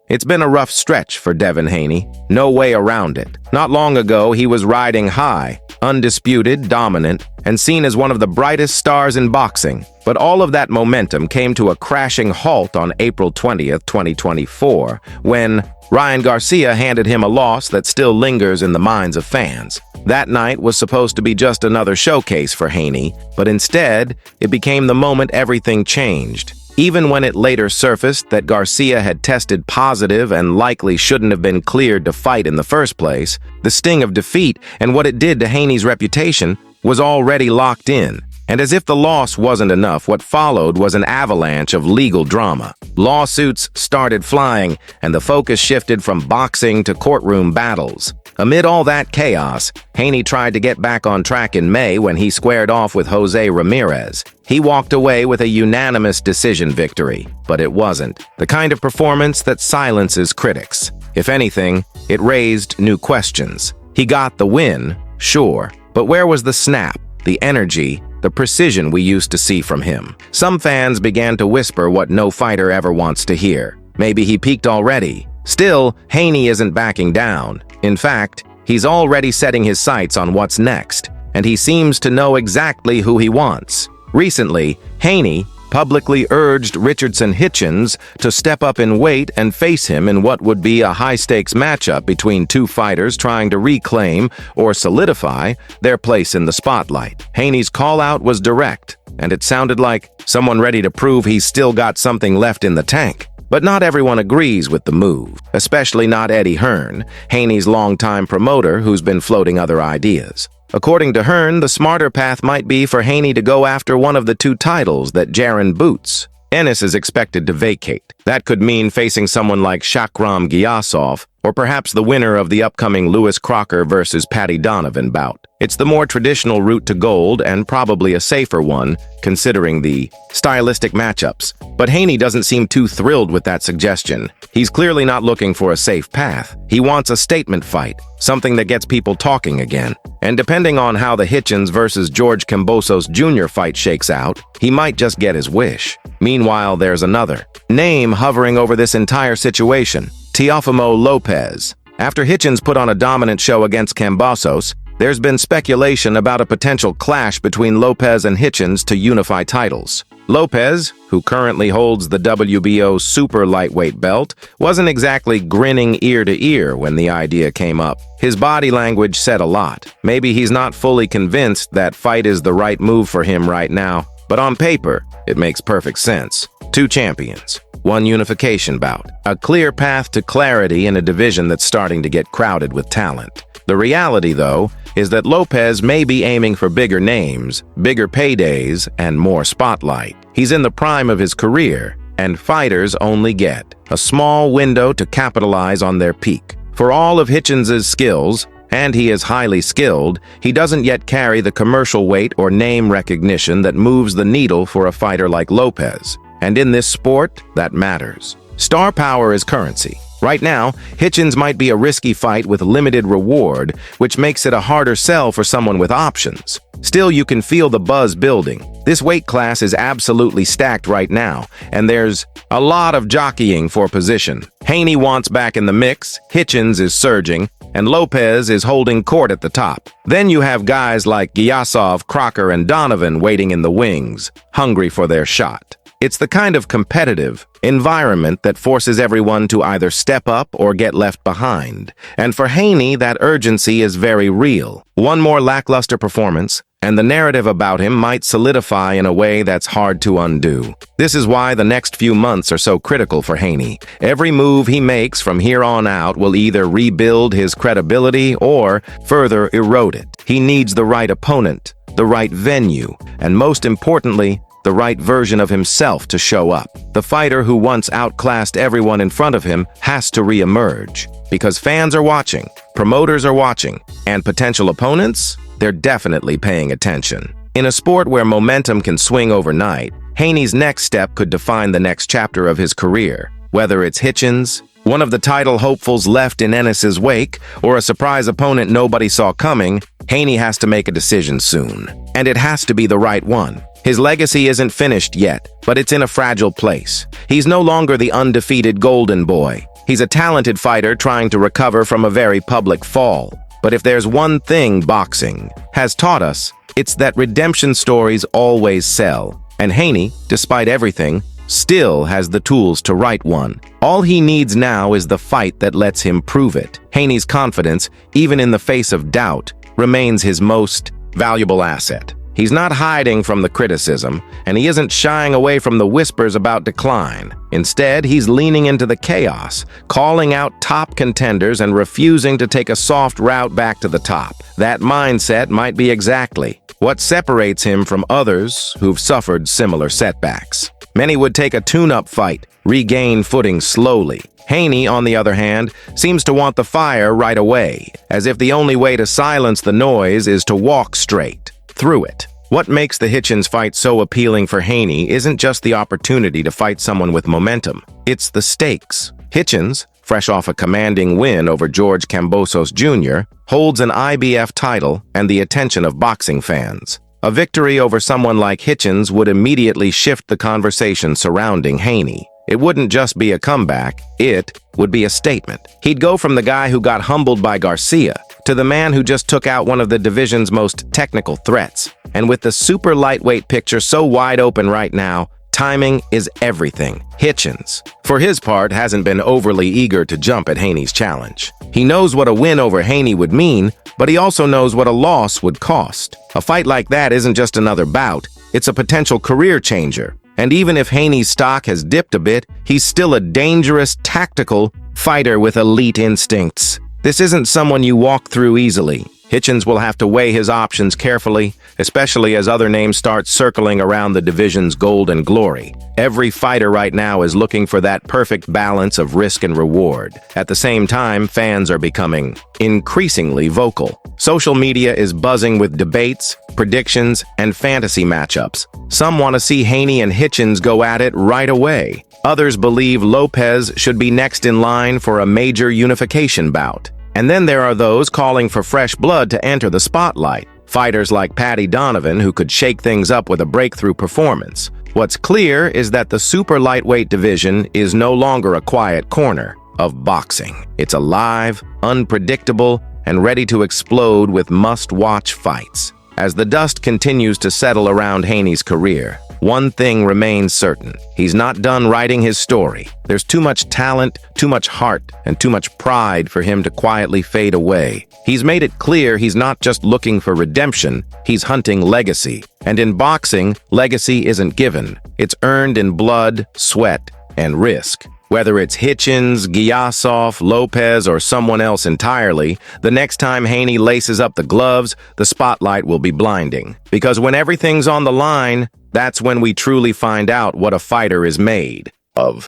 It's been a rough stretch for Devin Haney. No way around it. Not long ago, he was riding high, undisputed, dominant, and seen as one of the brightest stars in boxing. But all of that momentum came to a crashing halt on April 20th, 2024, when Ryan Garcia handed him a loss that still lingers in the minds of fans. That night was supposed to be just another showcase for Haney, but instead, it became the moment everything changed. Even when it later surfaced that Garcia had tested positive and likely shouldn't have been cleared to fight in the first place, the sting of defeat and what it did to Haney's reputation was already locked in. And as if the loss wasn't enough, what followed was an avalanche of legal drama. Lawsuits started flying, and the focus shifted from boxing to courtroom battles. Amid all that chaos, Haney tried to get back on track in May when he squared off with Jose Ramirez. He walked away with a unanimous decision victory, but it wasn't the kind of performance that silences critics. If anything, it raised new questions. He got the win, sure, but where was the snap, the energy, the precision we used to see from him? Some fans began to whisper what no fighter ever wants to hear. Maybe he peaked already. Still, Haney isn't backing down. In fact, he's already setting his sights on what's next, and he seems to know exactly who he wants. Recently, Haney publicly urged Richardson Hitchens to step up in weight and face him in what would be a high-stakes matchup between two fighters trying to reclaim or solidify their place in the spotlight. Haney's call-out was direct, and it sounded like someone ready to prove he's still got something left in the tank. But not everyone agrees with the move, especially not Eddie Hearn, Haney's longtime promoter who's been floating other ideas. According to Hearn, the smarter path might be for Haney to go after one of the two titles that Jaron boots. Ennis is expected to vacate. That could mean facing someone like Shakram Giyasov, or perhaps the winner of the upcoming Lewis Crocker versus Paddy Donovan bout. It's the more traditional route to gold and probably a safer one, considering the stylistic matchups. But Haney doesn't seem too thrilled with that suggestion. He's clearly not looking for a safe path. He wants a statement fight, something that gets people talking again. And depending on how the Hitchens versus George Kambosos Jr. fight shakes out, he might just get his wish. Meanwhile, there's another name hovering over this entire situation: Teofimo Lopez. After Hitchens put on a dominant show against Kambosos, there's been speculation about a potential clash between Lopez and Hitchens to unify titles. Lopez, who currently holds the WBO super lightweight belt, wasn't exactly grinning ear to ear when the idea came up. His body language said a lot. Maybe he's not fully convinced that fight is the right move for him right now, but on paper, it makes perfect sense. Two champions, one unification bout, a clear path to clarity in a division that's starting to get crowded with talent. The reality, though, is that Lopez may be aiming for bigger names, bigger paydays, and more spotlight. He's in the prime of his career, and fighters only get a small window to capitalize on their peak. For all of Hitchens' skills, and he is highly skilled, he doesn't yet carry the commercial weight or name recognition that moves the needle for a fighter like Lopez. And in this sport, that matters. Star power is currency. Right now, Hitchens might be a risky fight with limited reward, which makes it a harder sell for someone with options. Still, you can feel the buzz building. This weight class is absolutely stacked right now, and there's a lot of jockeying for position. Haney wants back in the mix, Hitchens is surging, and Lopez is holding court at the top. Then you have guys like Giyasov, Crocker, and Donovan waiting in the wings, hungry for their shot. It's the kind of competitive environment that forces everyone to either step up or get left behind. And for Haney, that urgency is very real. One more lackluster performance, and the narrative about him might solidify in a way that's hard to undo. This is why the next few months are so critical for Haney. Every move he makes from here on out will either rebuild his credibility or further erode it. He needs the right opponent, the right venue, and most importantly, the right version of himself to show up. The fighter who once outclassed everyone in front of him has to re-emerge. Because fans are watching, promoters are watching, and potential opponents, they're definitely paying attention. In a sport where momentum can swing overnight, Haney's next step could define the next chapter of his career. Whether it's Hitchens, one of the title hopefuls left in Ennis's wake, or a surprise opponent nobody saw coming, Haney has to make a decision soon. And it has to be the right one. His legacy isn't finished yet, but it's in a fragile place. He's no longer the undefeated golden boy. He's a talented fighter trying to recover from a very public fall. But if there's one thing boxing has taught us, it's that redemption stories always sell. And Haney, despite everything, still has the tools to write one. All he needs now is the fight that lets him prove it. Haney's confidence, even in the face of doubt, remains his most valuable asset. He's not hiding from the criticism, and he isn't shying away from the whispers about decline. Instead, he's leaning into the chaos, calling out top contenders and refusing to take a soft route back to the top. That mindset might be exactly what separates him from others who've suffered similar setbacks. Many would take a tune-up fight, regain footing slowly. Haney, on the other hand, seems to want the fire right away, as if the only way to silence the noise is to walk straight through it. What makes the Hitchens fight so appealing for Haney isn't just the opportunity to fight someone with momentum. It's the stakes. Hitchens, fresh off a commanding win over George Kambosos Jr., holds an IBF title and the attention of boxing fans. A victory over someone like Hitchens would immediately shift the conversation surrounding Haney. It wouldn't just be a comeback, it would be a statement. He'd go from the guy who got humbled by Garcia to the man who just took out one of the division's most technical threats. And with the super lightweight picture so wide open right now, timing is everything. Hitchens, for his part, hasn't been overly eager to jump at Haney's challenge. He knows what a win over Haney would mean, but he also knows what a loss would cost. A fight like that isn't just another bout, it's a potential career changer. And even if Haney's stock has dipped a bit, he's still a dangerous, tactical fighter with elite instincts. This isn't someone you walk through easily. Hitchens will have to weigh his options carefully, especially as other names start circling around the division's golden glory. Every fighter right now is looking for that perfect balance of risk and reward. At the same time, fans are becoming increasingly vocal. Social media is buzzing with debates, predictions, and fantasy matchups. Some want to see Haney and Hitchens go at it right away. Others believe Lopez should be next in line for a major unification bout. And then there are those calling for fresh blood to enter the spotlight. Fighters like Paddy Donovan who could shake things up with a breakthrough performance. What's clear is that the super lightweight division is no longer a quiet corner of boxing. It's alive, unpredictable, and ready to explode with must-watch fights. As the dust continues to settle around Haney's career, one thing remains certain. He's not done writing his story. There's too much talent, too much heart, and too much pride for him to quietly fade away. He's made it clear he's not just looking for redemption, he's hunting legacy. And in boxing, legacy isn't given. It's earned in blood, sweat, and risk. Whether it's Hitchens, Gyasov, Lopez, or someone else entirely, the next time Haney laces up the gloves, the spotlight will be blinding. Because when everything's on the line, that's when we truly find out what a fighter is made of.